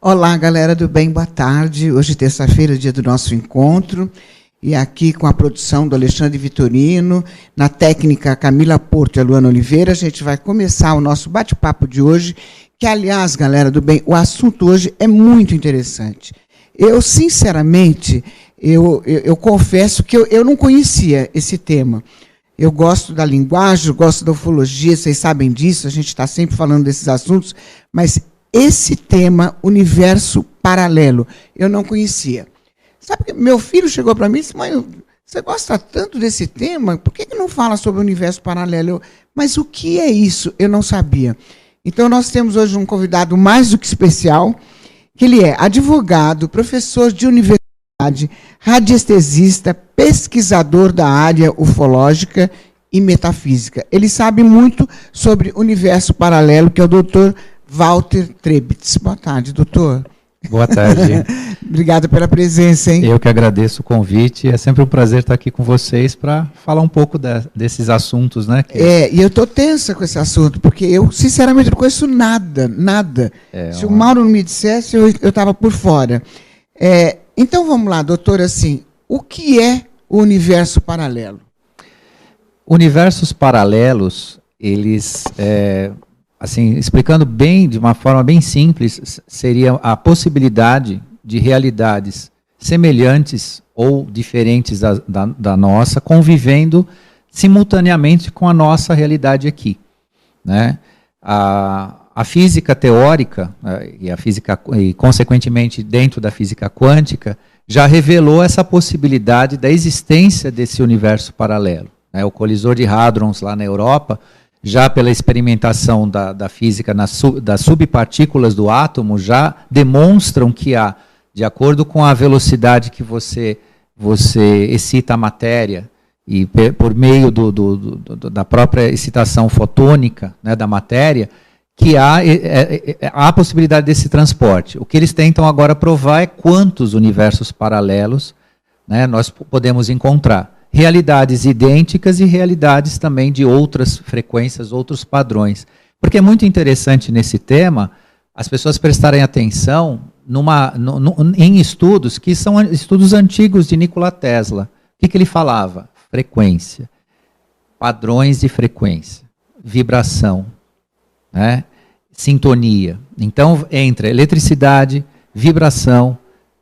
Olá, galera do bem, boa tarde. Hoje, terça-feira, dia do nosso encontro. E aqui com a produção do Alexandre Vitorino, na técnica Camila Porto e a Luana Oliveira, a gente vai começar o nosso bate-papo de hoje, que, aliás, galera do bem, o assunto hoje é muito interessante. Eu, sinceramente, eu confesso que eu não conhecia esse tema. Eu gosto da linguagem, eu gosto da ufologia, vocês sabem disso, a gente está sempre falando desses assuntos, mas esse tema, universo paralelo, eu não conhecia. Sabe que meu filho chegou para mim e disse, mãe, você gosta tanto desse tema, por que não fala sobre o universo paralelo? Mas o que é isso? Eu não sabia. Então, nós temos hoje um convidado mais do que especial, que ele é advogado, professor de universidade, radiestesista, pesquisador da área ufológica e metafísica. Ele sabe muito sobre o universo paralelo, que é o doutor Walter Trebitz. Boa tarde, doutor. Boa tarde. Obrigado pela presença, hein? Eu que agradeço o convite. É sempre um prazer estar aqui com vocês para falar um pouco desses assuntos, né? E eu estou tensa com esse assunto, porque eu, sinceramente, não conheço nada. Se o Mauro não me dissesse, eu estava por fora. Então, vamos lá, doutor, assim, o que é o universo paralelo? Universos paralelos, eles... assim, explicando bem, de uma forma bem simples, seria a possibilidade de realidades semelhantes ou diferentes da nossa, convivendo simultaneamente com a nossa realidade aqui, né? A física teórica e consequentemente dentro da física quântica já revelou essa possibilidade da existência desse universo paralelo, né? O colisor de hadrons lá na Europa, já pela experimentação da física das subpartículas do átomo, já demonstram que há, de acordo com a velocidade que você excita a matéria, e por meio da própria excitação fotônica, né, da matéria, que há a possibilidade desse transporte. O que eles tentam agora provar é quantos universos paralelos, né, nós podemos encontrar. Realidades idênticas e realidades também de outras frequências, outros padrões. Porque é muito interessante nesse tema as pessoas prestarem atenção em estudos que são estudos antigos de Nikola Tesla. O que ele falava? Frequência, padrões de frequência, vibração, né? Sintonia. Então, entre eletricidade, vibração,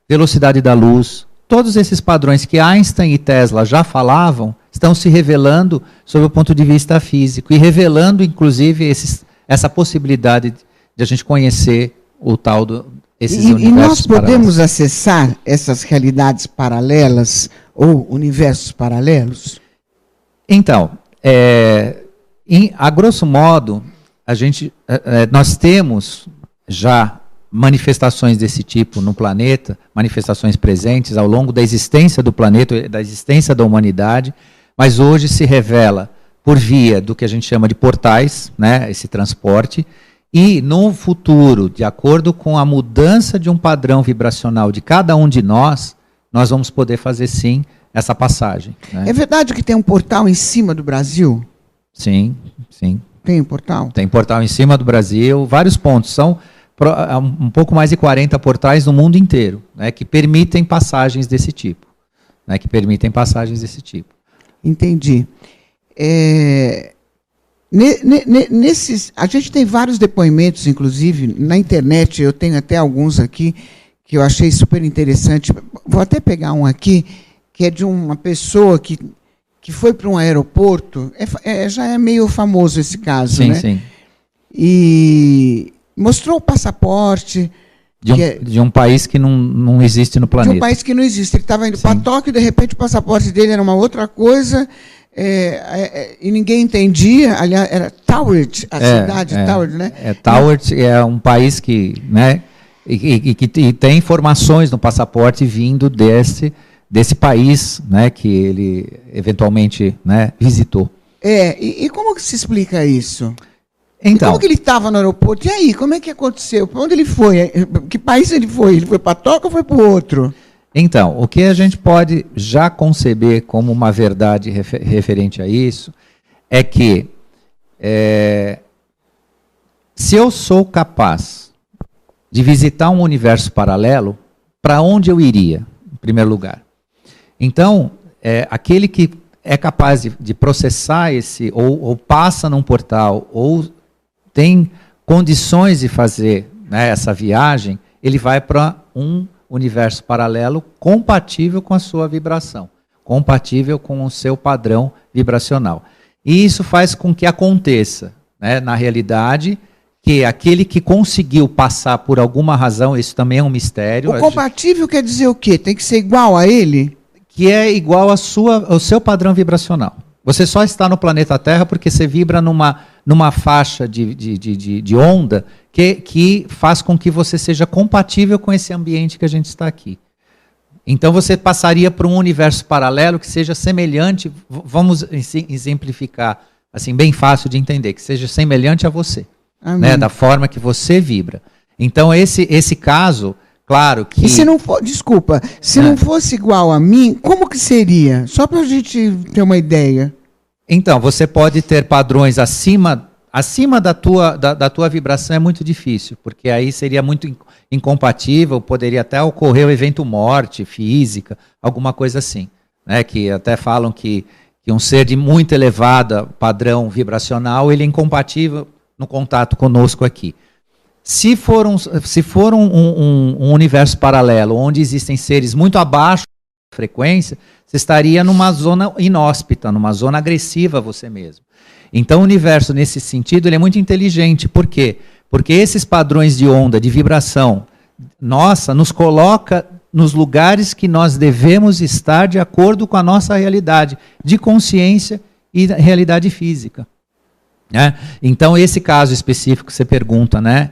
velocidade da luz, todos esses padrões que Einstein e Tesla já falavam estão se revelando sob o ponto de vista físico e revelando, inclusive, essa possibilidade de a gente conhecer o tal esses universos paralelos. E nós podemos paralelos. acessar essas realidades paralelas ou universos paralelos? Então, a grosso modo, nós temos já manifestações desse tipo no planeta, manifestações presentes ao longo da existência do planeta, da existência da humanidade, mas hoje se revela por via do que a gente chama de portais, né, esse transporte, e no futuro, de acordo com a mudança de um padrão vibracional de cada um de nós vamos poder fazer sim essa passagem, né? É verdade que tem um portal em cima do Brasil? Sim, sim. Tem um portal? Tem portal em cima do Brasil, vários pontos, são um pouco mais de 40 portais no mundo inteiro, né, que permitem passagens desse tipo. Entendi. A gente tem vários depoimentos, inclusive, na internet, eu tenho até alguns aqui, que eu achei super interessante. Vou até pegar um aqui, que é de uma pessoa que foi para um aeroporto, já é meio famoso esse caso, sim, né? Sim. E mostrou o passaporte de um país que não existe no planeta. De um país que não existe. Ele estava indo para Tóquio, de repente o passaporte dele era uma outra coisa, e ninguém entendia. Aliás, era Toward, a cidade, Toward, né? Toward é um país que, né, e tem informações no passaporte vindo desse país, né, que ele eventualmente, né, visitou. E como que se explica isso? Então, como que ele estava no aeroporto? E aí, como é que aconteceu? Para onde ele foi? Que país ele foi? Ele foi para Tóquio ou foi para o outro? Então, o que a gente pode já conceber como uma verdade referente a isso é que se eu sou capaz de visitar um universo paralelo, para onde eu iria, em primeiro lugar? Então, aquele que é capaz de processar ou passa num portal, ou tem condições de fazer, né, essa viagem, ele vai para um universo paralelo compatível com a sua vibração, compatível com o seu padrão vibracional. E isso faz com que aconteça, né, na realidade, que aquele que conseguiu passar por alguma razão, isso também é um mistério. O compatível quer dizer o quê? Tem que ser igual a ele? Que é igual ao seu padrão vibracional. Você só está no planeta Terra porque você vibra numa faixa de onda que faz com que você seja compatível com esse ambiente que a gente está aqui. Então você passaria para um universo paralelo que seja semelhante, vamos exemplificar, assim, bem fácil de entender, que seja semelhante a você, né, da forma que você vibra. Então esse caso, claro que... E se não for, desculpa, se não fosse igual a mim, como que seria? Só para a gente ter uma ideia. Então, você pode ter padrões acima da tua vibração, é muito difícil, porque aí seria muito incompatível, poderia até ocorrer o evento morte física, alguma coisa assim, né? Que até falam que um ser de muito elevado padrão vibracional, ele é incompatível no contato conosco aqui. Se for um universo paralelo, onde existem seres muito abaixo da frequência, você estaria numa zona inóspita, numa zona agressiva a você mesmo. Então o universo, nesse sentido, ele é muito inteligente. Por quê? Porque esses padrões de onda, de vibração, nossa, nos coloca nos lugares que nós devemos estar de acordo com a nossa realidade de consciência e realidade física. Né? Então esse caso específico que você pergunta, né?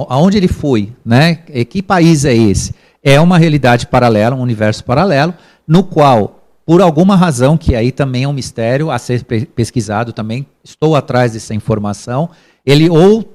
Aonde ele foi, né? Que país é esse? É uma realidade paralela, um universo paralelo, no qual, por alguma razão, que aí também é um mistério a ser pesquisado também, estou atrás dessa informação, ele ou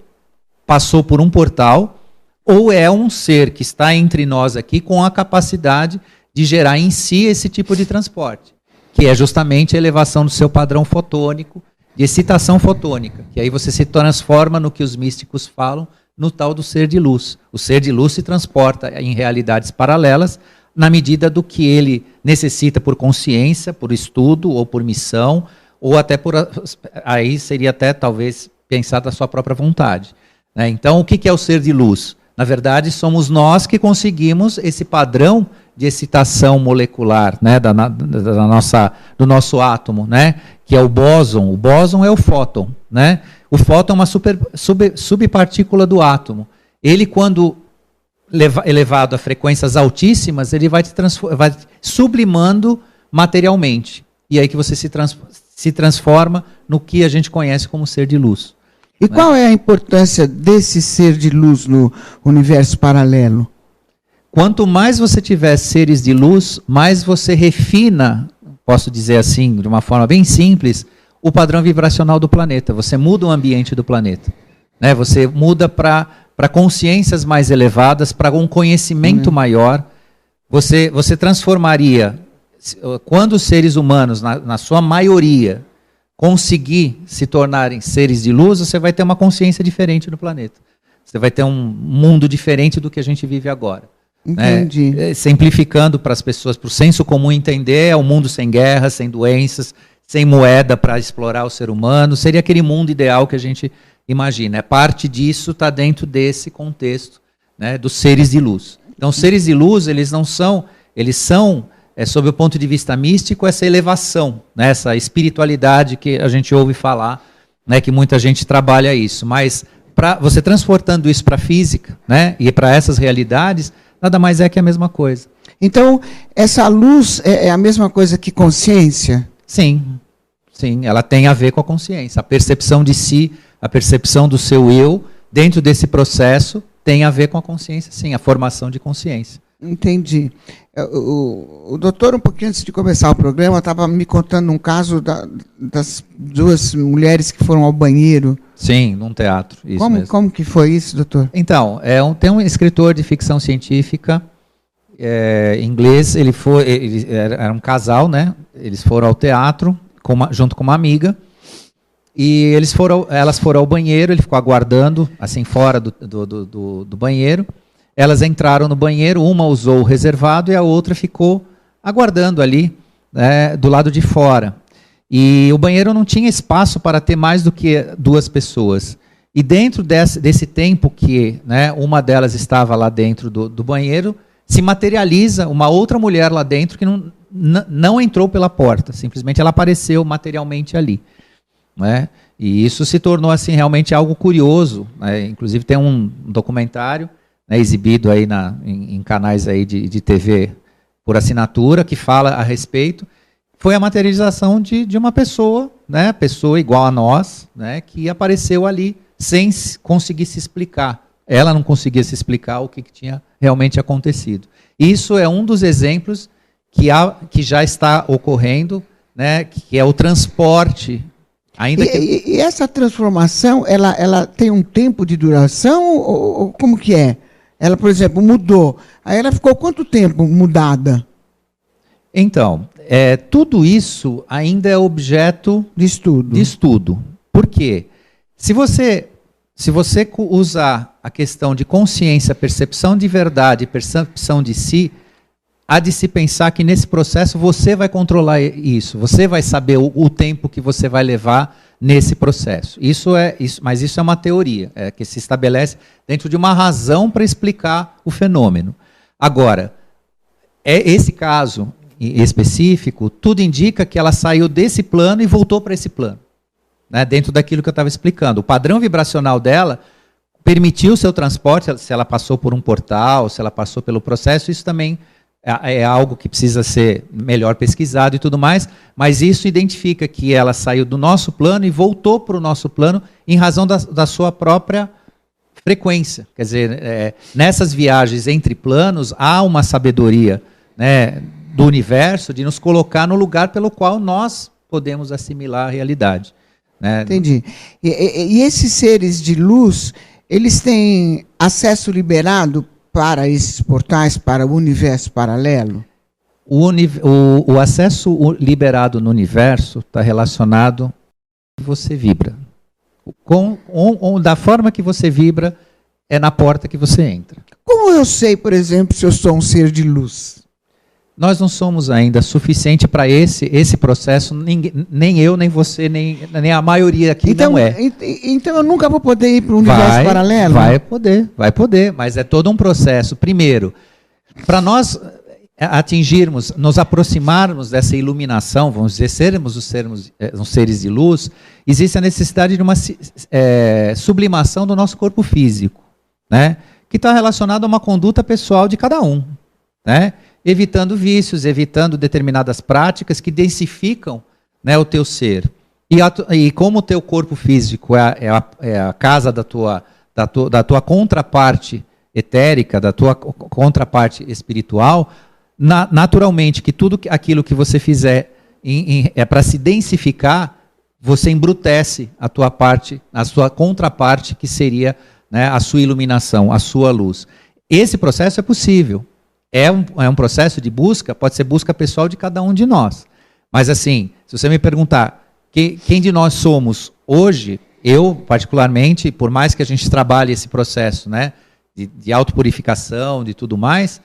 passou por um portal, ou é um ser que está entre nós aqui com a capacidade de gerar em si esse tipo de transporte, que é justamente a elevação do seu padrão fotônico, de excitação fotônica, que aí você se transforma no que os místicos falam, no tal do ser de luz. O ser de luz se transporta em realidades paralelas, na medida do que ele necessita por consciência, por estudo, ou por missão, ou até por... Aí seria até, talvez, pensar da sua própria vontade. Né? Então, o que é o ser de luz? Na verdade, somos nós que conseguimos esse padrão de excitação molecular, né, do nosso átomo, né, que é o bóson. O bóson é o fóton. Né? O fóton é uma subpartícula do átomo. Ele, quando elevado a frequências altíssimas, ele vai sublimando materialmente. E aí que você se transforma no que a gente conhece como ser de luz. E né? Qual é a importância desse ser de luz no universo paralelo? Quanto mais você tiver seres de luz, mais você refina, posso dizer assim, de uma forma bem simples, o padrão vibracional do planeta. Você muda o ambiente do planeta. Né? Você muda para consciências mais elevadas, para um conhecimento maior. Você transformaria, quando os seres humanos, na sua maioria, conseguir se tornarem seres de luz, você vai ter uma consciência diferente do planeta. Você vai ter um mundo diferente do que a gente vive agora. Entendi. Né? Simplificando para as pessoas, para o senso comum entender, é um mundo sem guerra, sem doenças, sem moeda para explorar o ser humano. Seria aquele mundo ideal que a gente imagina. Parte disso está dentro desse contexto, né, dos seres de luz. Então, os seres de luz, eles são, sob o ponto de vista místico, essa elevação, né, essa espiritualidade que a gente ouve falar, né, que muita gente trabalha isso. Mas você transportando isso para a física, né, e para essas realidades, nada mais é que a mesma coisa. Então, essa luz é a mesma coisa que consciência? Sim, ela tem a ver com a consciência. A percepção de si, a percepção do seu eu, dentro desse processo, tem a ver com a consciência, sim, a formação de consciência. Entendi. O doutor, um pouquinho antes de começar o programa, estava me contando um caso das duas mulheres que foram ao banheiro. Sim, num teatro. Isso mesmo. Como que foi isso, doutor? Então, tem um escritor de ficção científica inglês, ele era um casal, né? Eles foram ao teatro junto com uma amiga, E elas foram ao banheiro, ele ficou aguardando, assim, fora do banheiro. Elas entraram no banheiro, uma usou o reservado e a outra ficou aguardando ali, né, do lado de fora. E o banheiro não tinha espaço para ter mais do que 2 pessoas. E dentro desse tempo que, né, uma delas estava lá dentro do banheiro, se materializa uma outra mulher lá dentro que não entrou pela porta, simplesmente ela apareceu materialmente ali. Né? E isso se tornou assim, realmente algo curioso. Né? Inclusive tem um documentário, né, exibido aí em canais aí de TV por assinatura, que fala a respeito. Foi a materialização de uma pessoa, né, pessoa igual a nós, né, que apareceu ali sem conseguir se explicar. Ela não conseguia se explicar o que tinha realmente acontecido. Isso é um dos exemplos que já está ocorrendo, né, que é o transporte. E essa transformação, ela tem um tempo de duração? Ou como que é? Ela, por exemplo, mudou. Aí ela ficou quanto tempo mudada? Então, tudo isso ainda é objeto de estudo. Por quê? Se você usar a questão de consciência, percepção de verdade, percepção de si, há de se pensar que nesse processo você vai controlar isso, você vai saber o tempo que você vai levar nesse processo. Mas isso é uma teoria, que se estabelece dentro de uma razão para explicar o fenômeno. Agora, esse caso específico, tudo indica que ela saiu desse plano e voltou para esse plano, né, dentro daquilo que eu estava explicando. O padrão vibracional dela permitiu o seu transporte, se ela passou por um portal, se ela passou pelo processo, isso também é algo que precisa ser melhor pesquisado e tudo mais, mas isso identifica que ela saiu do nosso plano e voltou para o nosso plano em razão da sua própria frequência. Quer dizer, nessas viagens entre planos, há uma sabedoria, né, do universo de nos colocar no lugar pelo qual nós podemos assimilar a realidade. Né? Entendi. E esses seres de luz, eles têm acesso liberado para esses portais, para o universo paralelo? O acesso liberado no universo está relacionado com que você vibra. Da forma que você vibra, é na porta que você entra. Como eu sei, por exemplo, se eu sou um ser de luz? Nós não somos ainda suficiente para esse processo, nem eu, nem você, nem a maioria aqui não é. Então eu nunca vou poder ir para o universo paralelo? Vai poder, mas é todo um processo. Primeiro, para nós atingirmos, nos aproximarmos dessa iluminação, vamos dizer, sermos os seres de luz, existe a necessidade de uma sublimação do nosso corpo físico, né, que está relacionado a uma conduta pessoal de cada um, né? Evitando vícios, evitando determinadas práticas que densificam, né, o teu ser. E como o teu corpo físico é a casa da tua contraparte etérica, da tua contraparte espiritual, naturalmente que tudo aquilo que você fizer é para se densificar, você embrutece a tua parte, a sua contraparte, que seria, né, a sua iluminação, a sua luz. Esse processo é possível. É um processo de busca, pode ser busca pessoal de cada um de nós. Mas assim, se você me perguntar quem de nós somos hoje, eu particularmente, por mais que a gente trabalhe esse processo, né, de autopurificação, de tudo mais,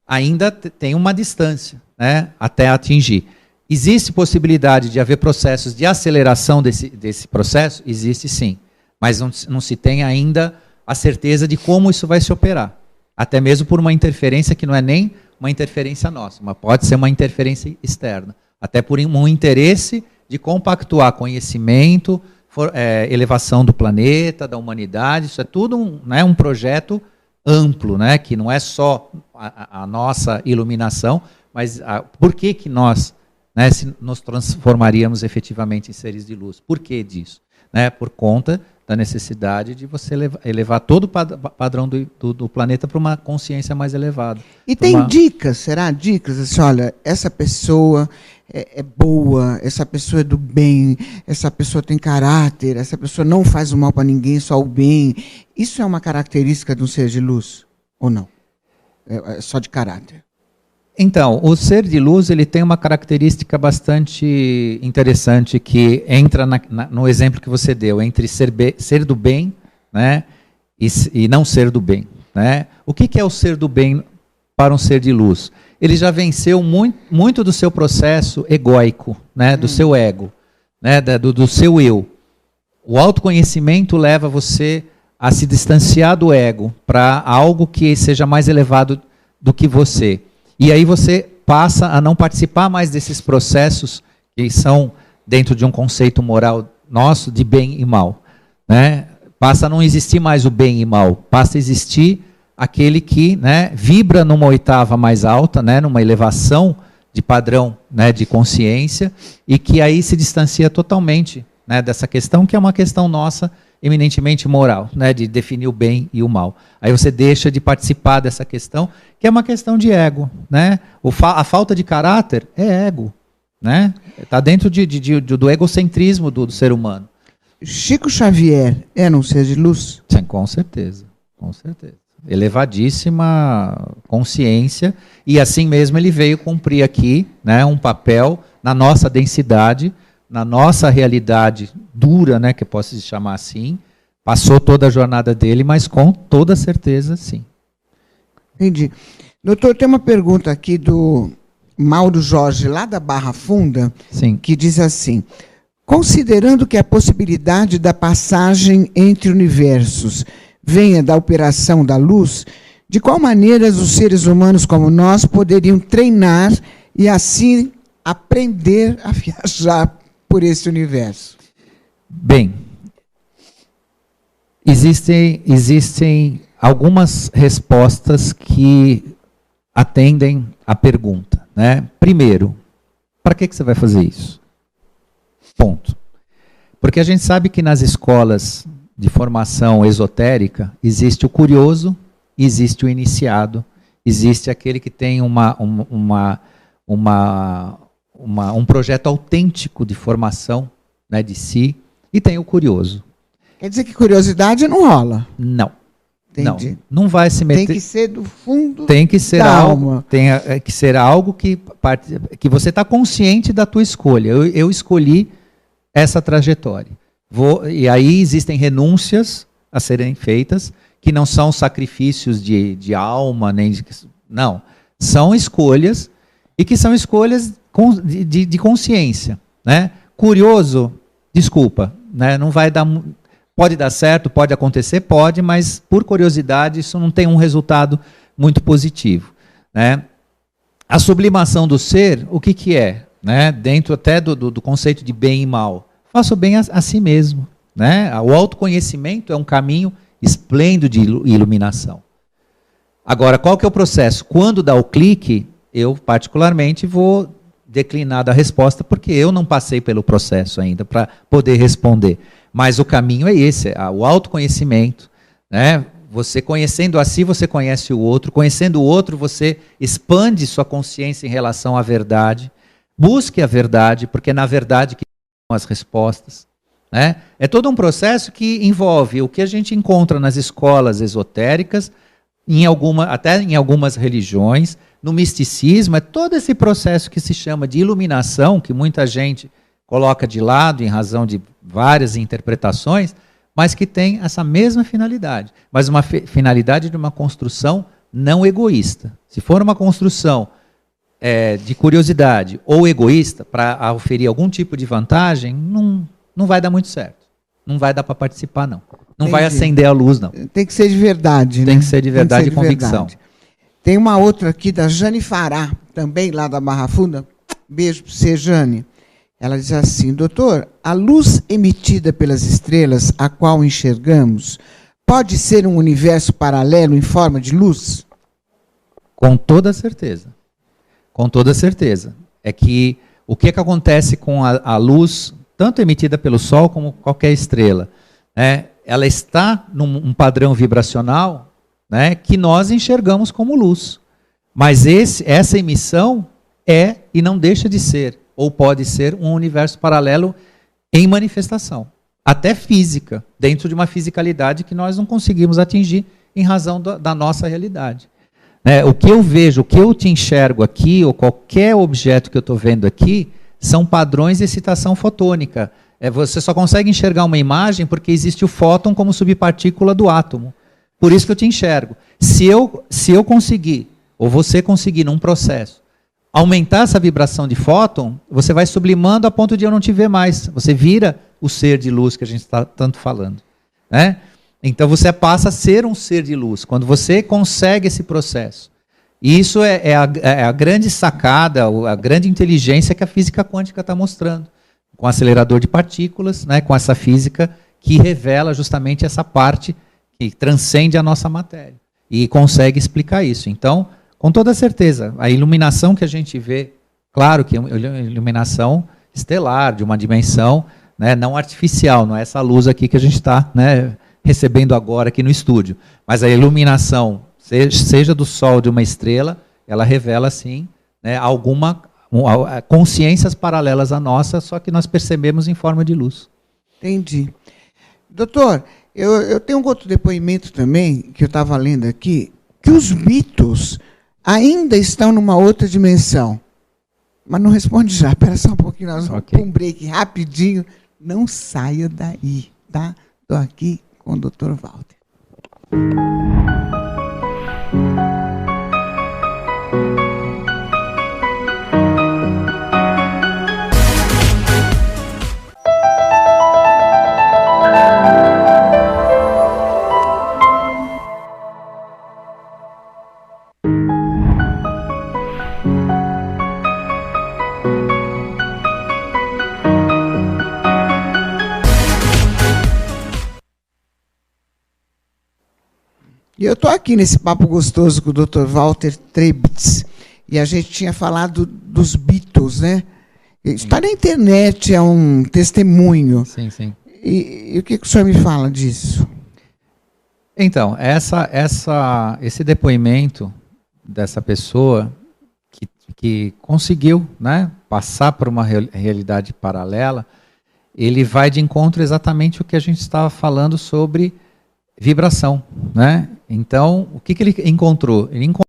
ainda tem uma distância, né, até atingir. Existe possibilidade de haver processos de aceleração desse processo? Existe sim, mas não se tem ainda a certeza de como isso vai se operar. Até mesmo por uma interferência que não é nem uma interferência nossa, mas pode ser uma interferência externa. Até por um interesse de compactuar conhecimento, elevação do planeta, da humanidade. Isso é tudo um projeto amplo, né, que não é só a nossa iluminação, mas por que nós, né, nos transformaríamos efetivamente em seres de luz. Por que disso? Né, por conta da necessidade de você elevar todo o padrão do planeta para uma consciência mais elevada. E tem dicas, será? Dicas, assim, olha, essa pessoa é boa, essa pessoa é do bem, essa pessoa tem caráter, essa pessoa não faz o mal para ninguém, só o bem. Isso é uma característica de um ser de luz, ou não? É só de caráter? Então, o ser de luz ele tem uma característica bastante interessante que entra no exemplo que você deu, entre ser do bem, né, e não ser do bem. Né? O que é o ser do bem para um ser de luz? Ele já venceu muito do seu processo egóico, né, do seu ego, né, do seu eu. O autoconhecimento leva você a se distanciar do ego para algo que seja mais elevado do que você. E aí você passa a não participar mais desses processos que são dentro de um conceito moral nosso de bem e mal. Né? Passa a não existir mais o bem e mal, passa a existir aquele que, né, vibra numa oitava mais alta, né, numa elevação de padrão, né, de consciência, e que aí se distancia totalmente, né, dessa questão, que é uma questão nossa, eminentemente moral, né, de definir o bem e o mal. Aí você deixa de participar dessa questão, que é uma questão de ego. Né? A falta de caráter é ego. Né? Está dentro do egocentrismo do ser humano. Chico Xavier era um ser de luz? Sim, com certeza, com certeza. Elevadíssima consciência, e assim mesmo ele veio cumprir aqui, né, um papel na nossa densidade, na nossa realidade dura, né, que eu posso chamar assim, passou toda a jornada dele, mas com toda certeza, sim. Entendi. Doutor, tem uma pergunta aqui do Mauro Jorge, lá da Barra Funda, sim, que diz assim: considerando que a possibilidade da passagem entre universos venha da operação da luz, de qual maneira os seres humanos como nós poderiam treinar e assim aprender a viajar por esse universo? Bem, existem algumas respostas que atendem à pergunta. Né? Primeiro, para que você vai fazer isso? Ponto. Porque a gente sabe que nas escolas de formação esotérica existe o curioso, existe o iniciado, existe aquele que tem um projeto autêntico de formação, né, de si, e tem o curioso. Quer dizer que curiosidade não rola? Não. Entendi. Não vai se meter. Tem que ser do fundo tem que ser da algo, alma. Tem que ser algo que você está consciente da tua escolha. Eu escolhi essa trajetória. E aí existem renúncias a serem feitas, que não são sacrifícios de alma, nem não. São escolhas, e que são escolhas de consciência. Né? Curioso, desculpa, né? Não vai dar. Pode dar certo, pode acontecer, pode, mas por curiosidade isso não tem um resultado muito positivo. Né? A sublimação do ser, o que é? Né? Dentro até do conceito de bem e mal. Faça o bem a si mesmo. Né? O autoconhecimento é um caminho esplêndido de iluminação. Agora, qual que é o processo? Quando dá o clique, eu particularmente vou declinar da resposta, porque eu não passei pelo processo ainda para poder responder. Mas o caminho é esse, o autoconhecimento. Né? Você conhecendo a si, você conhece o outro. Conhecendo o outro, você expande sua consciência em relação à verdade. Busque a verdade, porque é na verdade que estão as respostas. Né? É todo um processo que envolve o que a gente encontra nas escolas esotéricas, até em algumas religiões, no misticismo, é todo esse processo que se chama de iluminação, que muita gente coloca de lado em razão de várias interpretações, mas que tem essa mesma finalidade. Mas uma finalidade de uma construção não egoísta. Se for uma construção de curiosidade ou egoísta, para oferir algum tipo de vantagem, não vai dar muito certo. Não vai dar para participar, não. Não vai acender a luz, não. Tem que ser de verdade. Tem que ser de verdade e convicção. Tem uma outra aqui da Jane Fará, também lá da Barra Funda. Beijo para você, Jane. Ela diz assim: doutor, a luz emitida pelas estrelas, a qual enxergamos, pode ser um universo paralelo em forma de luz? Com toda certeza. Com toda certeza. É que o que acontece com a luz, tanto emitida pelo Sol como qualquer estrela, né? Ela está num padrão vibracional, né, que nós enxergamos como luz. Mas essa emissão é e não deixa de ser, ou pode ser, um universo paralelo em manifestação. Até física, dentro de uma fisicalidade que nós não conseguimos atingir em razão da nossa realidade. O que eu vejo, o que eu te enxergo aqui, ou qualquer objeto que eu estou vendo aqui, são padrões de excitação fotônica. Você só consegue enxergar uma imagem porque existe o fóton como subpartícula do átomo. Por isso que eu te enxergo. Se eu conseguir, ou você conseguir num processo, aumentar essa vibração de fóton, você vai sublimando a ponto de eu não te ver mais. Você vira o ser de luz que a gente está tanto falando. Né? Então você passa a ser um ser de luz, quando você consegue esse processo. E isso é a grande sacada, a grande inteligência que a física quântica está mostrando. Com o acelerador de partículas, né, com essa física que revela justamente essa parte que transcende a nossa matéria. E consegue explicar isso. Então, com toda certeza, a iluminação que a gente vê, claro que é uma iluminação estelar, de uma dimensão, né, não artificial, não é essa luz aqui que a gente está, né, recebendo agora aqui no estúdio. Mas a iluminação, seja do Sol, de uma estrela, ela revela, sim, né, consciências paralelas à nossa, só que nós percebemos em forma de luz. Entendi. Doutor, eu tenho um outro depoimento também, que eu estava lendo aqui, que os Beatles ainda estão numa outra dimensão. Mas não responde já, espera só um pouquinho, nós vamos para um break rapidinho. Não saia daí, tá? Estou aqui com o Dr. Walter. E eu estou aqui nesse papo gostoso com o Dr. Walter Trebitz, e a gente tinha falado dos Beatles, né? Está na internet, é um testemunho. Sim, sim. E o que o senhor me fala disso? Então, esse depoimento dessa pessoa que conseguiu, né, passar por uma realidade paralela, ele vai de encontro exatamente o que a gente estava falando sobre vibração, né? Então, o que ele encontrou? Ele encontrou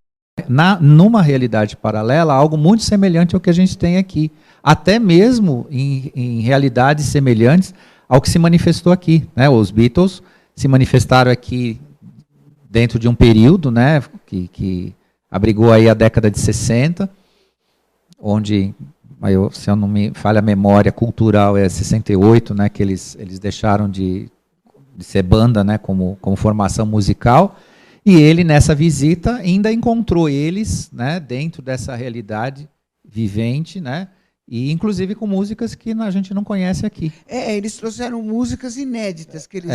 numa realidade paralela algo muito semelhante ao que a gente tem aqui, até mesmo em realidades semelhantes ao que se manifestou aqui, né? Os Beatles se manifestaram aqui dentro de um período, né, que abrigou aí a década de 60, onde, se eu não me falha a memória cultural, é 68, né, que eles deixaram de ser banda, né, como formação musical, e ele, nessa visita, ainda encontrou eles, né, dentro dessa realidade vivente, né, e inclusive com músicas que a gente não conhece aqui. Eles trouxeram músicas inéditas, que eles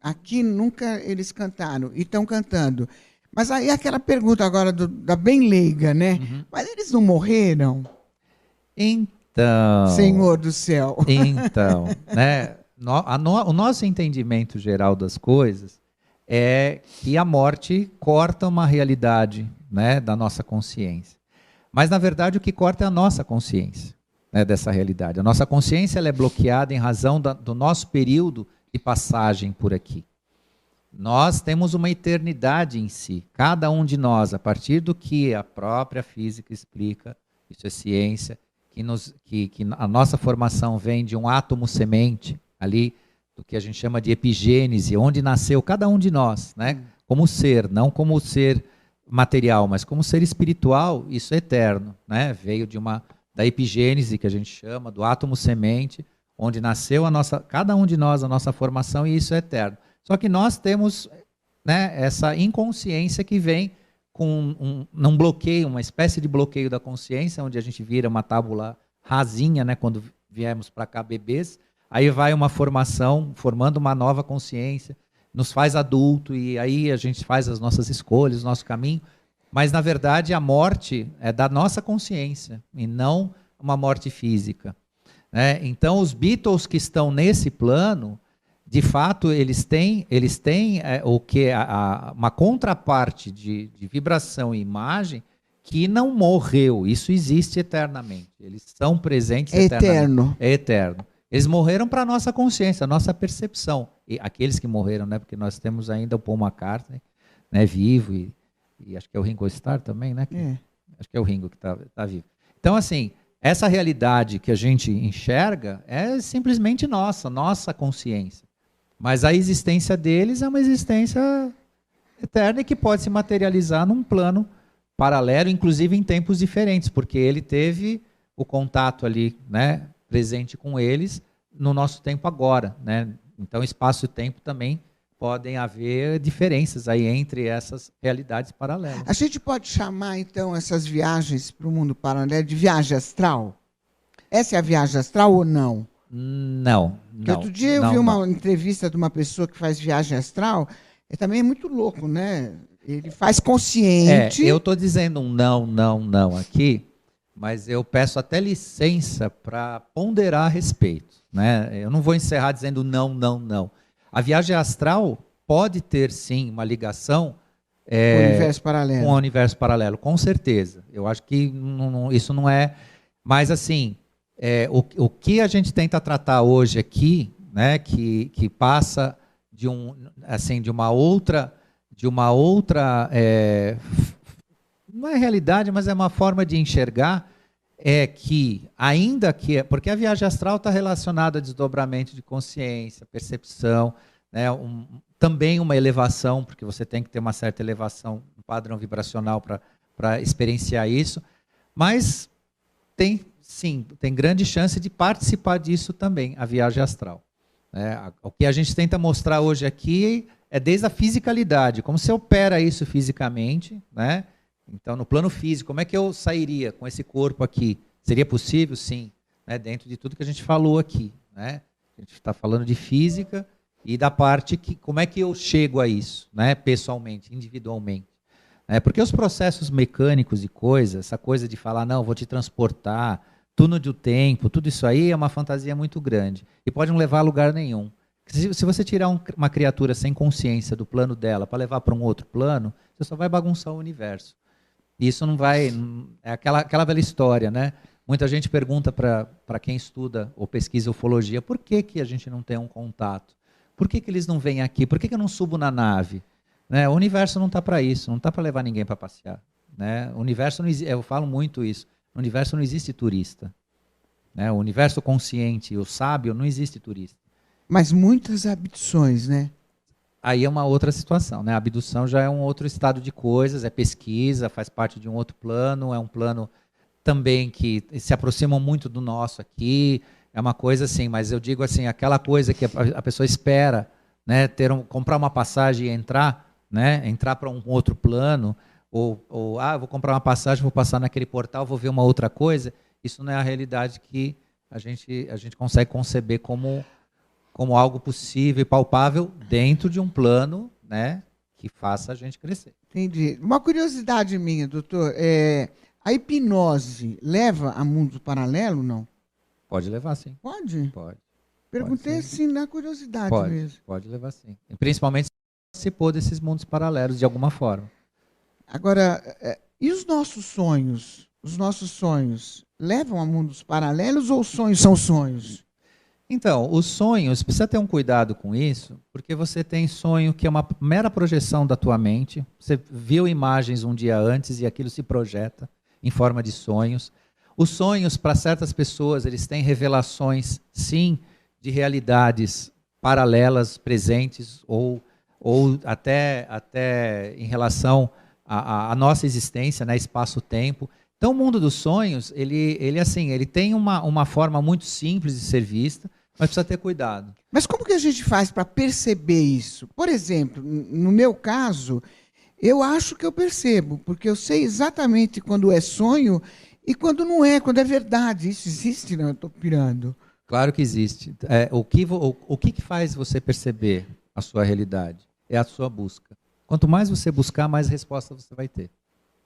aqui nunca eles cantaram, e estão cantando. Mas aí aquela pergunta agora da bem leiga, né? Uhum. Mas eles não morreram? Então... Senhor do céu. Então, né, o nosso entendimento geral das coisas é que a morte corta uma realidade, né, da nossa consciência. Mas, na verdade, o que corta é a nossa consciência, né, dessa realidade. A nossa consciência ela é bloqueada em razão do nosso período de passagem por aqui. Nós temos uma eternidade em si, cada um de nós, a partir do que a própria física explica, isso é ciência, que a nossa formação vem de um átomo semente, ali, do que a gente chama de epigênese, onde nasceu cada um de nós, né? Como ser, não como ser material, mas como ser espiritual, isso é eterno, né? Veio da epigênese, que a gente chama, do átomo semente, onde nasceu cada um de nós, a nossa formação, e isso é eterno. Só que nós temos, né, essa inconsciência que vem com um bloqueio, uma espécie de bloqueio da consciência, onde a gente vira uma tábula rasinha, né, quando viemos para cá bebês. Aí vai uma formação, formando uma nova consciência, nos faz adulto, e aí a gente faz as nossas escolhas, o nosso caminho. Mas, na verdade, a morte é da nossa consciência, e não uma morte física, né? Então, os Beatles que estão nesse plano, de fato, eles têm uma contraparte de vibração e imagem que não morreu. Isso existe eternamente. Eles são presentes eternamente. Eterno. É eterno. Eles morreram para a nossa consciência, a nossa percepção. E aqueles que morreram, né, porque nós temos ainda o Paul McCartney, né, vivo, e e acho que é o Ringo Starr também, né? É. Acho que é o Ringo que tá vivo. Então, assim, essa realidade que a gente enxerga é simplesmente nossa consciência. Mas a existência deles é uma existência eterna e que pode se materializar num plano paralelo, inclusive em tempos diferentes, porque ele teve o contato ali, né, presente com eles no nosso tempo agora, né? Então, espaço e tempo também podem haver diferenças aí entre essas realidades paralelas. A gente pode chamar, então, essas viagens para o mundo paralelo de viagem astral? Essa é a viagem astral ou não? Não. Porque outro dia eu vi uma entrevista de uma pessoa que faz viagem astral, também é muito louco, né? Ele faz consciente. Eu estou dizendo um não aqui, mas eu peço até licença para ponderar a respeito, né? Eu não vou encerrar dizendo não. A viagem astral pode ter, sim, uma ligação com o universo paralelo. Com o universo paralelo, com certeza. Eu acho que isso não é... Mas, assim, o que a gente tenta tratar hoje aqui, né, que passa de uma outra não é realidade, mas é uma forma de enxergar, que, ainda que... Porque a viagem astral está relacionada a desdobramento de consciência, percepção, né, também uma elevação, porque você tem que ter uma certa elevação, um padrão vibracional para experienciar isso, mas tem grande chance de participar disso também, a viagem astral. O que a gente tenta mostrar hoje aqui é desde a fisicalidade, como se opera isso fisicamente, né? Então, no plano físico, como é que eu sairia com esse corpo aqui? Seria possível? Sim, né? Dentro de tudo que a gente falou aqui, né? A gente está falando de física e da parte que, como é que eu chego a isso, né? Pessoalmente, individualmente. Porque os processos mecânicos e coisas, essa coisa de falar, não, vou te transportar, túnel do tempo, tudo isso aí é uma fantasia muito grande e pode não levar a lugar nenhum. Se você tirar uma criatura sem consciência do plano dela para levar para um outro plano, você só vai bagunçar o universo. Isso não vai... É aquela velha história, né? Muita gente pergunta para quem estuda ou pesquisa ufologia, por que a gente não tem um contato? Por que eles não vêm aqui? Por que eu não subo na nave? Né? O universo não está para isso, não está para levar ninguém para passear. Né? O universo não existe, eu falo muito isso, no universo não existe turista. Né? O universo consciente, o sábio, não existe turista. Mas muitas abduções, né? Aí é uma outra situação, né? A abdução já é um outro estado de coisas, é pesquisa, faz parte de um outro plano, é um plano também que se aproxima muito do nosso aqui, é uma coisa assim, mas eu digo assim, aquela coisa que a pessoa espera, né? Comprar uma passagem e entrar, né? Entrar para um outro plano, ou vou comprar uma passagem, vou passar naquele portal, vou ver uma outra coisa, isso não é a realidade que a gente consegue conceber como algo possível e palpável dentro de um plano, né, que faça a gente crescer. Entendi. Uma curiosidade minha, doutor, a hipnose leva a mundo paralelo, não? Pode levar, sim. Pode? Pode. Perguntei pode, assim na curiosidade mesmo. Pode levar, sim. E principalmente se participou desses mundos paralelos de alguma forma. Agora, e os nossos sonhos? Os nossos sonhos levam a mundos paralelos ou sonhos são sonhos? Então, os sonhos, precisa ter um cuidado com isso, porque você tem sonho que é uma mera projeção da tua mente, você viu imagens um dia antes e aquilo se projeta em forma de sonhos. Os sonhos, para certas pessoas, eles têm revelações, sim, de realidades paralelas, presentes, ou até em relação à nossa existência, né, espaço-tempo. Então, o mundo dos sonhos, ele tem uma forma muito simples de ser vista, mas precisa ter cuidado. Mas como que a gente faz para perceber isso? Por exemplo, no meu caso, eu acho que eu percebo, porque eu sei exatamente quando é sonho e quando não é, quando é verdade. Isso existe, não? Eu estou pirando. Claro que existe. O que faz você perceber a sua realidade? É a sua busca. Quanto mais você buscar, mais resposta você vai ter.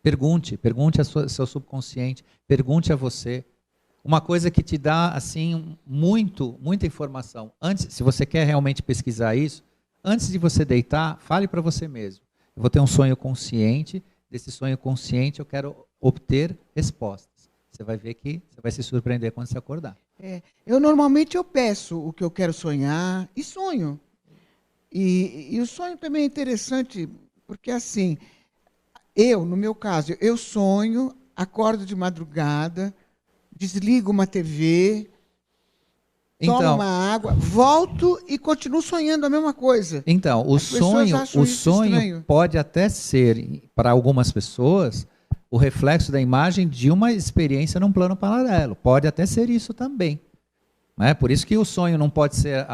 Pergunte ao seu subconsciente, pergunte a você. Uma coisa que te dá assim muita informação. Antes, se você quer realmente pesquisar isso, antes de você deitar, fale para você mesmo. Eu vou ter um sonho consciente, desse sonho consciente eu quero obter respostas. Você vai ver que você vai se surpreender quando você acordar. Eu normalmente peço o que eu quero sonhar e sonho. E o sonho também é interessante, porque assim, no meu caso, eu sonho, acordo de madrugada, desligo uma TV, tomo Então, uma água, volto e continuo sonhando a mesma coisa. então o As pessoas acham isso sonho estranho. pode até ser, para algumas pessoas, o reflexo da imagem de uma experiência num plano paralelo. Pode até ser isso também. Né? Por isso que o sonho não pode ser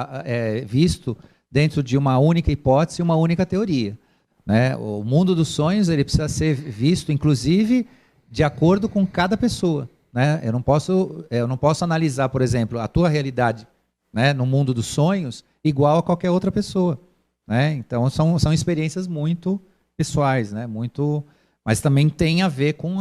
visto dentro de uma única hipótese, uma única teoria. Né? O mundo dos sonhos ele precisa ser visto, inclusive, de acordo com cada pessoa. Né? Eu não posso analisar, por exemplo, a tua realidade, né, no mundo dos sonhos igual a qualquer outra pessoa. Né? Então, são experiências muito pessoais, né? Mas também tem a ver com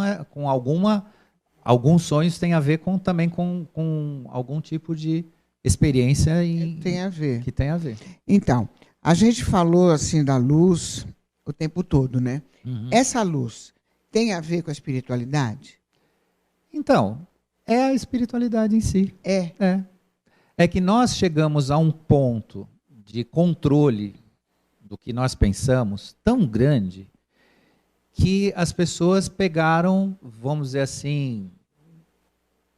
alguns sonhos têm a ver também com algum tipo de experiência Tem a ver. que tem a ver. Então, a gente falou assim da luz o tempo todo, né? Uhum. Essa luz tem a ver com a espiritualidade? Então, é a espiritualidade em si. É. É que nós chegamos a um ponto de controle do que nós pensamos tão grande que as pessoas pegaram, vamos dizer assim,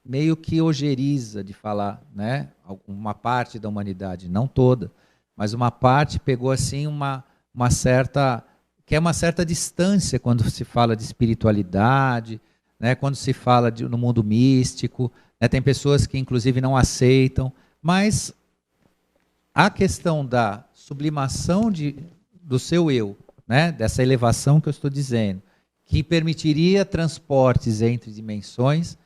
meio que ojeriza de falar, né? Uma parte da humanidade, não toda, mas uma parte pegou assim uma certa distância quando se fala de espiritualidade, né? Quando se fala no mundo místico, né? Tem pessoas que inclusive não aceitam, mas a questão da sublimação do seu eu, né? Dessa elevação que eu estou dizendo, que permitiria transportes entre dimensões,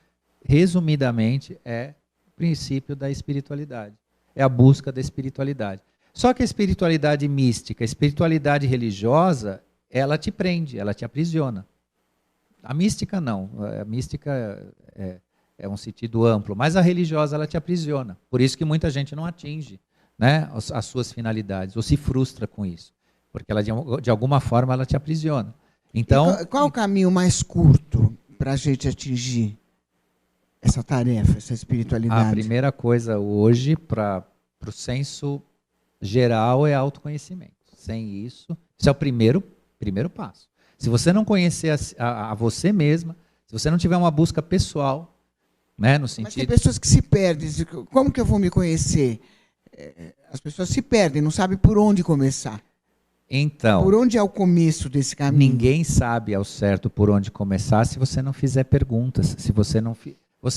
resumidamente, é o princípio da espiritualidade. É a busca da espiritualidade. Só que a espiritualidade mística, a espiritualidade religiosa, ela te prende, ela te aprisiona. A mística não. A mística é um sentido amplo, mas a religiosa ela te aprisiona. Por isso que muita gente não atinge, né, as suas finalidades, ou se frustra com isso. Porque ela, de alguma forma, ela te aprisiona. Então, qual o caminho mais curto para a gente atingir essa tarefa, essa espiritualidade? a primeira coisa hoje, para o senso geral, é autoconhecimento. Sem isso, é o primeiro passo. Se você não conhecer a você mesma, se você não tiver uma busca pessoal, né, no sentido... Mas tem pessoas que se perdem. Como que eu vou me conhecer? As pessoas se perdem, não sabem por onde começar. Então, por onde é o começo desse caminho? Ninguém sabe ao certo por onde começar se você não fizer perguntas, se você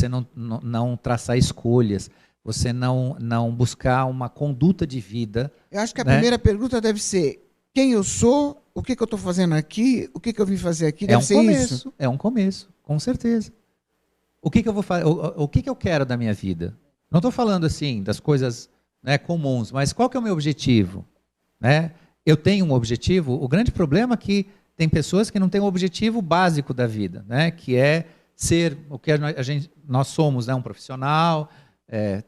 não traçar escolhas, você não buscar uma conduta de vida. Eu acho que a né? primeira pergunta deve ser: quem eu sou, o que eu estou fazendo aqui, o que eu vim fazer aqui, deve ser isso. É um começo, com certeza. O que eu vou fazer? O que eu quero da minha vida? Não estou falando assim das coisas, né, comuns, mas qual que é o meu objetivo? Né? Eu tenho um objetivo. O grande problema é que tem pessoas que não têm o objetivo básico da vida, né? Que é ser o que nós somos, né? Um profissional,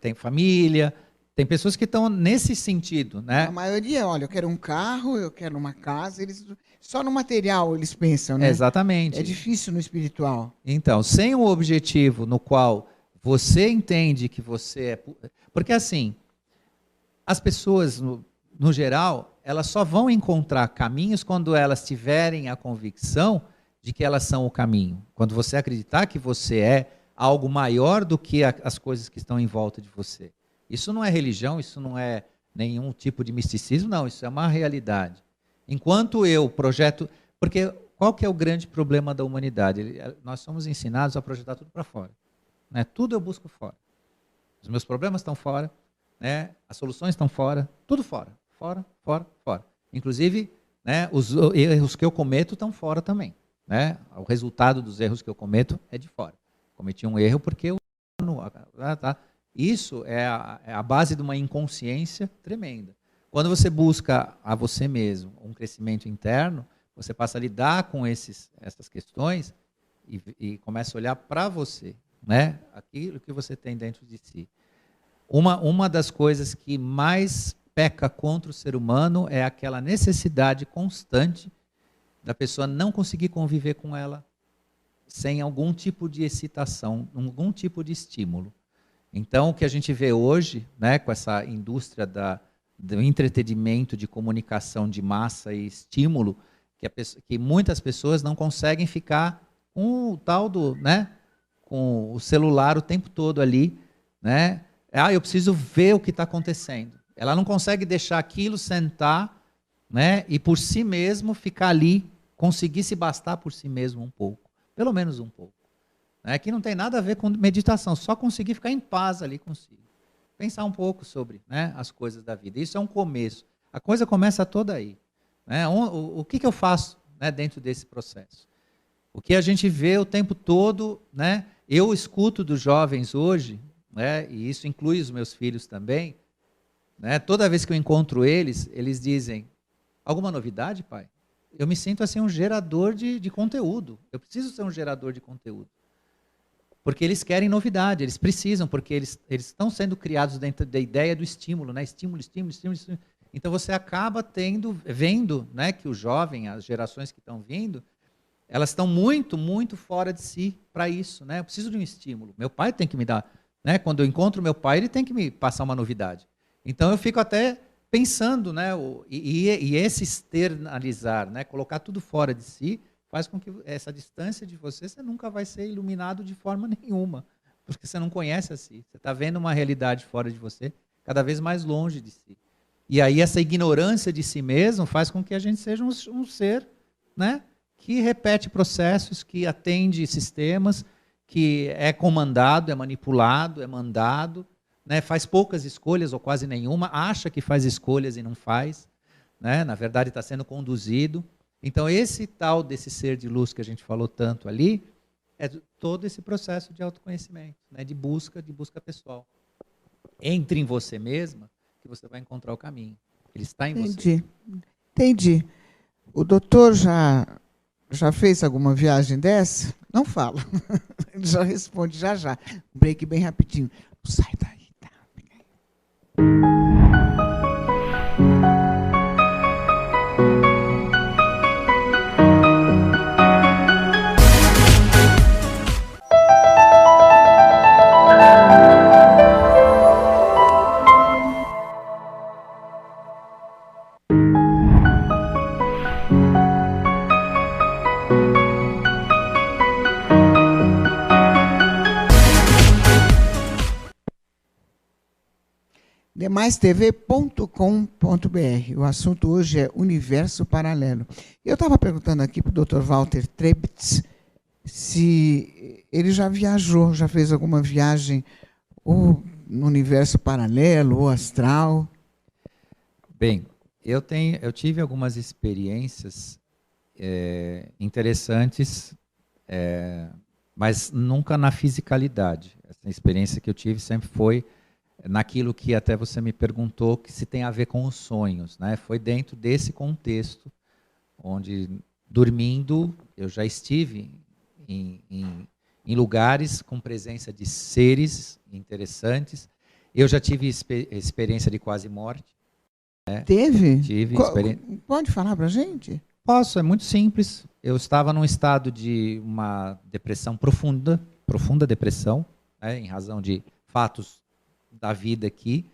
tem família. Tem pessoas que estão nesse sentido, né? A maioria, olha, eu quero um carro, eu quero uma casa. Só no material eles pensam, né? Exatamente. É difícil no espiritual. Então, sem um objetivo no qual você entende que você é... Porque assim, as pessoas, no geral, elas só vão encontrar caminhos quando elas tiverem a convicção de que elas são o caminho. Quando você acreditar que você é algo maior do que as coisas que estão em volta de você. Isso não é religião, isso não é nenhum tipo de misticismo, não, isso é uma realidade. Enquanto eu projeto... Porque qual que é o grande problema da humanidade? Nós somos ensinados a projetar tudo para fora. Né? Tudo eu busco fora. Os meus problemas estão fora, né? As soluções estão fora, tudo fora. Fora, fora, fora. Inclusive, né, os erros que eu cometo estão fora também. Né? O resultado dos erros que eu cometo é de fora. Cometi um erro porque eu... Isso é a base de uma inconsciência tremenda. Quando você busca a você mesmo um crescimento interno, você passa a lidar com essas questões e começa a olhar para você, né? Aquilo que você tem dentro de si. Uma das coisas que mais peca contra o ser humano é aquela necessidade constante da pessoa não conseguir conviver com ela sem algum tipo de excitação, algum tipo de estímulo. Então, o que a gente vê hoje, né, com essa indústria do entretenimento, de comunicação de massa e estímulo, que muitas pessoas não conseguem ficar com o tal do, né, com o celular o tempo todo ali, né? Eu preciso ver o que está acontecendo. Ela não consegue deixar aquilo sentar, né, e por si mesmo ficar ali, conseguir se bastar por si mesmo um pouco, pelo menos um pouco. Que não tem nada a ver com meditação, só conseguir ficar em paz ali consigo. Pensar um pouco sobre, né, as coisas da vida. Isso é um começo. A coisa começa toda aí. O que eu faço, né, dentro desse processo? O que a gente vê o tempo todo, né, eu escuto dos jovens hoje, né, e isso inclui os meus filhos também, né, toda vez que eu encontro eles, eles dizem, alguma novidade, pai? Eu me sinto assim um gerador de conteúdo. Eu preciso ser um gerador de conteúdo. Porque eles querem novidade, eles precisam, porque eles estão sendo criados dentro da ideia do estímulo, né? Estímulo. Então você acaba vendo, né, que o jovem, as gerações que estão vindo, elas estão muito, muito fora de si para isso, né? Eu preciso de um estímulo. Meu pai tem que me dar, né? Quando eu encontro meu pai, ele tem que me passar uma novidade. Então eu fico até pensando, né? E esse externalizar, né? Colocar tudo fora de si, faz com que essa distância de você nunca vai ser iluminado de forma nenhuma, porque você não conhece a si. Você está vendo uma realidade fora de você, cada vez mais longe de si. E aí essa ignorância de si mesmo faz com que a gente seja um ser, né, que repete processos, que atende sistemas, que é comandado, é manipulado, é mandado, né, faz poucas escolhas ou quase nenhuma, acha que faz escolhas e não faz, né, na verdade está sendo conduzido. Então, esse tal desse ser de luz que a gente falou tanto ali, é todo esse processo de autoconhecimento, né, de busca pessoal. Entre em você mesma, que você vai encontrar o caminho. Ele está em você. Entendi. O doutor já fez alguma viagem dessa? Não fala. Ele já responde já. Um break bem rapidinho. Sai daí, tá? demaistv.com.br. O assunto hoje é Universo Paralelo. Eu estava perguntando aqui para o Dr. Walter Trebitz se ele já viajou, já fez alguma viagem ou no universo paralelo ou astral. Bem, eu tive algumas experiências interessantes, mas nunca na fisicalidade. Essa experiência que eu tive sempre foi naquilo que até você me perguntou, que se tem a ver com os sonhos, né? Foi dentro desse contexto, onde, dormindo, eu já estive em lugares com presença de seres interessantes. Eu já tive experiência de quase morte. Teve? Tive experiência. Pode falar para a gente? Posso, é muito simples. Eu estava num estado de uma depressão profunda depressão, né, em razão de fatos da vida aqui,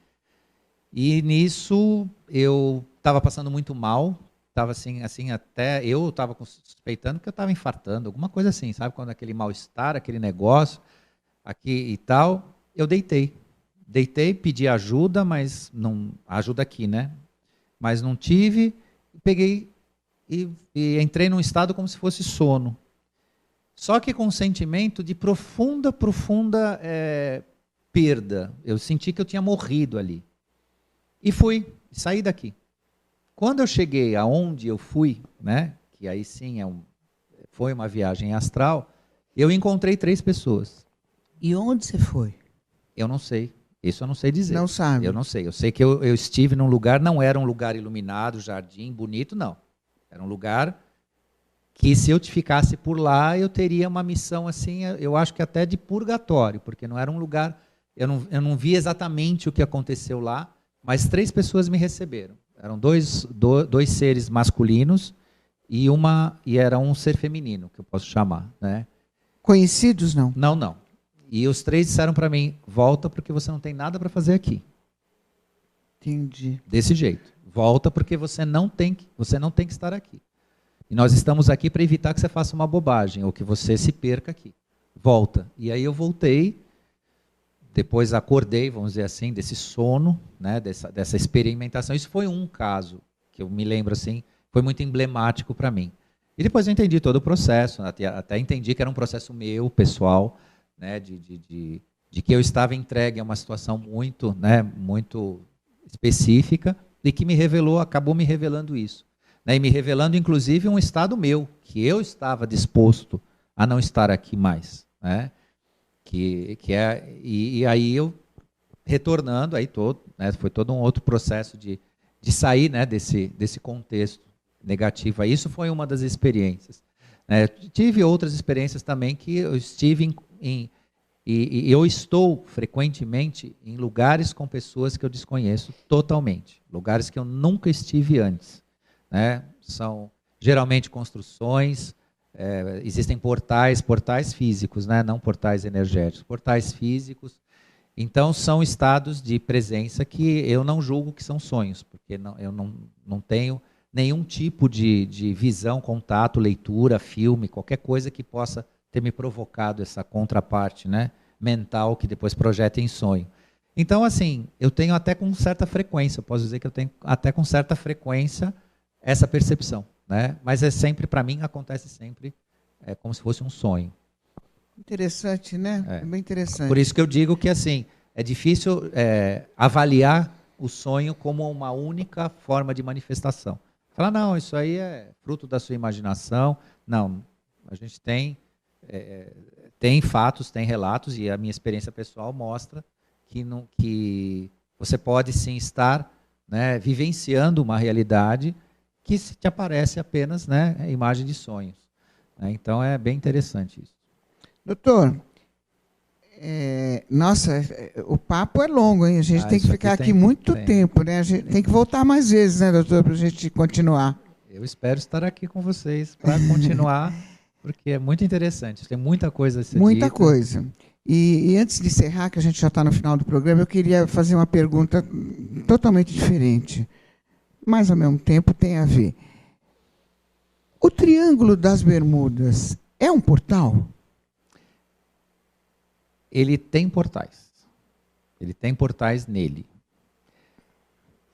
e nisso eu estava passando muito mal, estava assim, até eu estava suspeitando que eu estava infartando, alguma coisa assim, sabe, quando aquele mal-estar, aquele negócio, aqui e tal, eu deitei, pedi ajuda, mas não, ajuda aqui, né, mas não tive, peguei e entrei num estado como se fosse sono, só que com um sentimento de profunda perda. Eu senti que eu tinha morrido ali. E saí daqui. Quando eu cheguei aonde eu fui, né, que aí sim foi uma viagem astral, eu encontrei 3 pessoas. E onde você foi? Eu não sei. Isso eu não sei dizer. Não sabe? Eu não sei. Eu sei que eu estive num lugar, não era um lugar iluminado, jardim, bonito, não. Era um lugar que, se eu ficasse por lá, eu teria uma missão assim, eu acho que até de purgatório, porque não era um lugar... Eu não vi exatamente o que aconteceu lá, mas 3 pessoas me receberam. Eram dois seres masculinos e era um ser feminino, que eu posso chamar, né? Conhecidos, não? Não. E os 3 disseram para mim, volta porque você não tem nada para fazer aqui. Entendi. Desse jeito. Volta porque você não tem que estar aqui. E nós estamos aqui para evitar que você faça uma bobagem, ou que você se perca aqui. Volta. E aí eu voltei, depois acordei, vamos dizer assim, desse sono, né, dessa experimentação. Isso foi um caso, que eu me lembro assim, foi muito emblemático para mim. E depois eu entendi todo o processo, até entendi que era um processo meu, pessoal, né, de que eu estava entregue a uma situação muito, né, muito específica, e que acabou me revelando isso. Né, e me revelando, inclusive, um estado meu, que eu estava disposto a não estar aqui mais. Né, e aí eu, retornando, aí né, foi todo um outro processo de sair, né, desse contexto negativo. Isso foi uma das experiências. Né. Tive outras experiências também que eu estive e eu estou frequentemente em lugares com pessoas que eu desconheço totalmente, lugares que eu nunca estive antes. Né? São geralmente construções, existem portais físicos, né? Não portais energéticos, portais físicos. Então são estados de presença que eu não julgo que são sonhos, porque eu não tenho nenhum tipo de visão, contato, leitura, filme, qualquer coisa que possa ter me provocado essa contraparte, né, mental que depois projeta em sonho. Então, assim, eu tenho até com certa frequência, posso dizer que eu tenho até com certa frequência essa percepção, né? Mas é sempre, para mim, acontece sempre como se fosse um sonho. Interessante, né? É bem interessante. Por isso que eu digo que, assim, é difícil avaliar o sonho como uma única forma de manifestação. Falar, não, isso aí é fruto da sua imaginação. Não, a gente tem fatos, tem relatos, e a minha experiência pessoal mostra que você pode sim estar, né, vivenciando uma realidade que te aparece apenas, né, imagem de sonhos. Então é bem interessante isso. Doutor, nossa, o papo é longo, hein? A gente tem que ficar aqui muito tempo, né? A gente tem que voltar mais vezes, né, doutor, para a gente continuar. Eu espero estar aqui com vocês para continuar, porque é muito interessante. Tem muita coisa a ser Muita dita. coisa. E antes de encerrar, que a gente já está no final do programa, eu queria fazer uma pergunta totalmente diferente, mas ao mesmo tempo tem a ver. O Triângulo das Bermudas é um portal? Ele tem portais. Ele tem portais nele.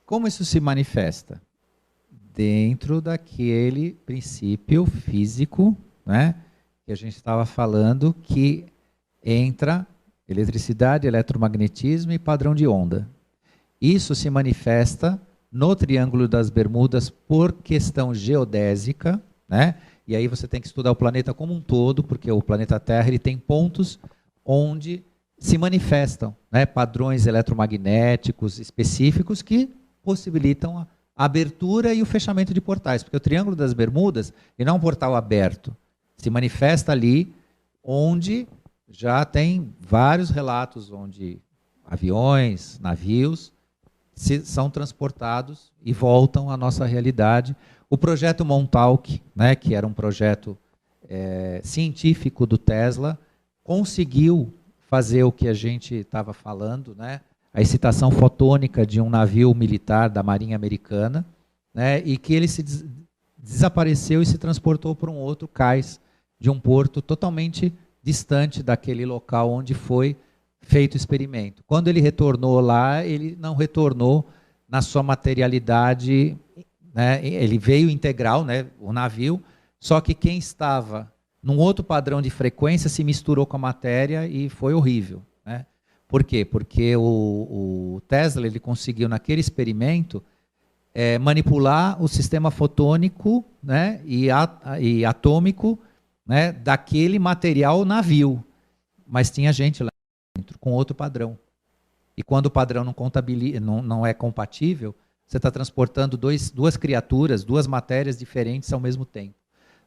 Como isso se manifesta? Dentro daquele princípio físico, né, que a gente estava falando, que entra eletricidade, eletromagnetismo e padrão de onda. Isso se manifesta no Triângulo das Bermudas por questão geodésica, né? E aí você tem que estudar o planeta como um todo, porque o planeta Terra ele tem pontos onde se manifestam, né, padrões eletromagnéticos específicos que possibilitam a abertura e o fechamento de portais, porque o Triângulo das Bermudas ele não é um portal aberto, se manifesta ali onde já tem vários relatos onde aviões, navios são transportados e voltam à nossa realidade. O projeto Montauk, né, que era um projeto científico do Tesla, conseguiu fazer o que a gente estava falando, né, a excitação fotônica de um navio militar da Marinha Americana, né, e que ele se desapareceu e se transportou para um outro cais de um porto totalmente distante daquele local onde foi feito o experimento. Quando ele retornou lá, ele não retornou na sua materialidade, né, ele veio integral, né, o navio, só que quem estava num outro padrão de frequência se misturou com a matéria e foi horrível. Né? Por quê? Porque o Tesla ele conseguiu, naquele experimento, manipular o sistema fotônico, né, e atômico, né, daquele material navio. Mas tinha gente lá dentro com outro padrão. E quando o padrão não é compatível, você está transportando duas criaturas, duas matérias diferentes ao mesmo tempo.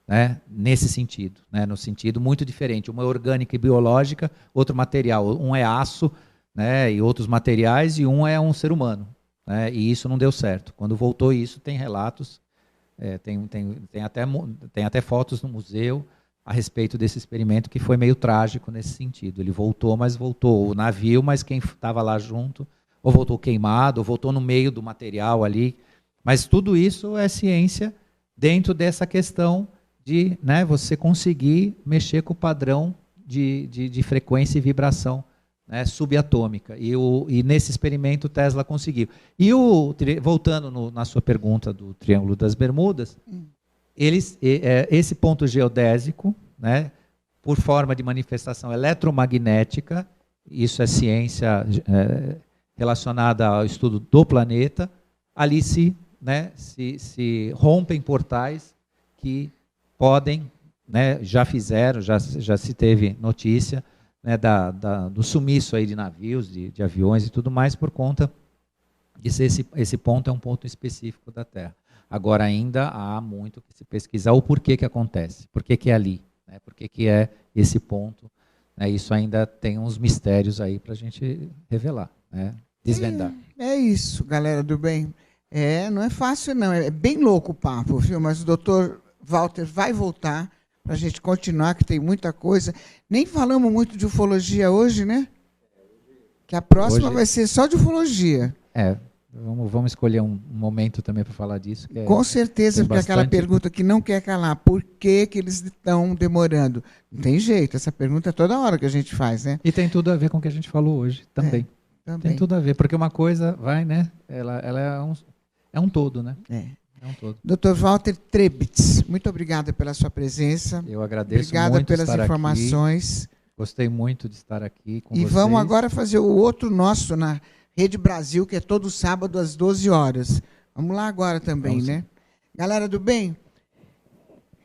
Né, nesse sentido, né, no sentido muito diferente. Uma é orgânica e biológica, outro material. Um é aço, né, e outros materiais, e um é um ser humano. Né, e isso não deu certo. Quando voltou isso, tem relatos, tem até fotos no museu a respeito desse experimento, que foi meio trágico nesse sentido. Ele voltou, mas voltou o navio, mas quem estava lá junto, ou voltou queimado, ou voltou no meio do material ali. Mas tudo isso é ciência dentro dessa questão de, né, você conseguir mexer com o padrão de frequência e vibração, né, subatômica. E nesse experimento o Tesla conseguiu. E voltando na sua pergunta do Triângulo das Bermudas, esse ponto geodésico, né, por forma de manifestação eletromagnética, isso é ciência relacionada ao estudo do planeta, ali se rompem portais que podem, né, já fizeram, já se teve notícia, né, do sumiço aí de navios, de aviões e tudo mais, por conta de ser esse ponto é um ponto específico da Terra. Agora ainda há muito que se pesquisar o porquê que acontece, por que é ali, né, por que é esse ponto, né, isso ainda tem uns mistérios aí para a gente revelar, né, desvendar. É isso, galera do bem. Não é fácil não, é bem louco o papo, viu? Mas o doutor Walter vai voltar para a gente continuar, que tem muita coisa. Nem falamos muito de ufologia hoje, né? Que a próxima hoje vai ser só de ufologia. Vamos escolher um momento também para falar disso. Com certeza, porque aquela pergunta que não quer calar, por que eles estão demorando? Não tem jeito, essa pergunta é toda hora que a gente faz, né? E tem tudo a ver com o que a gente falou hoje também. Tem tudo a ver, porque uma coisa vai, né? Ela é um todo, né? É um todo. Dr. Walter Trebitz, muito obrigada pela sua presença. Eu agradeço Obrigada muito pelas estar informações. Aqui. Gostei muito de estar aqui com vocês. E vamos agora fazer o outro nosso na Rede Brasil, que é todo sábado às 12 horas. Vamos lá agora também, né? Galera do bem,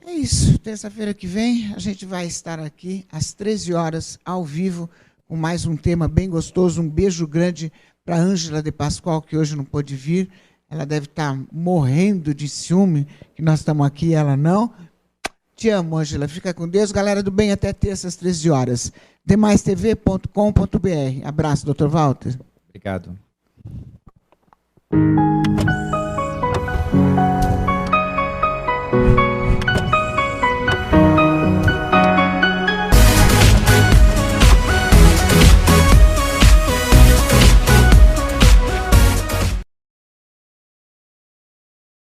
é isso. Terça-feira que vem a gente vai estar aqui às 13 horas, ao vivo, com mais um tema bem gostoso. Um beijo grande para a Ângela de Pascoal, que hoje não pôde vir. Ela deve estar morrendo de ciúme, que nós estamos aqui e ela não. Te amo, Ângela. Fica com Deus. Galera do bem, até terça às 13 horas. demaistv.com.br. Abraço, Dr. Walter. Obrigado.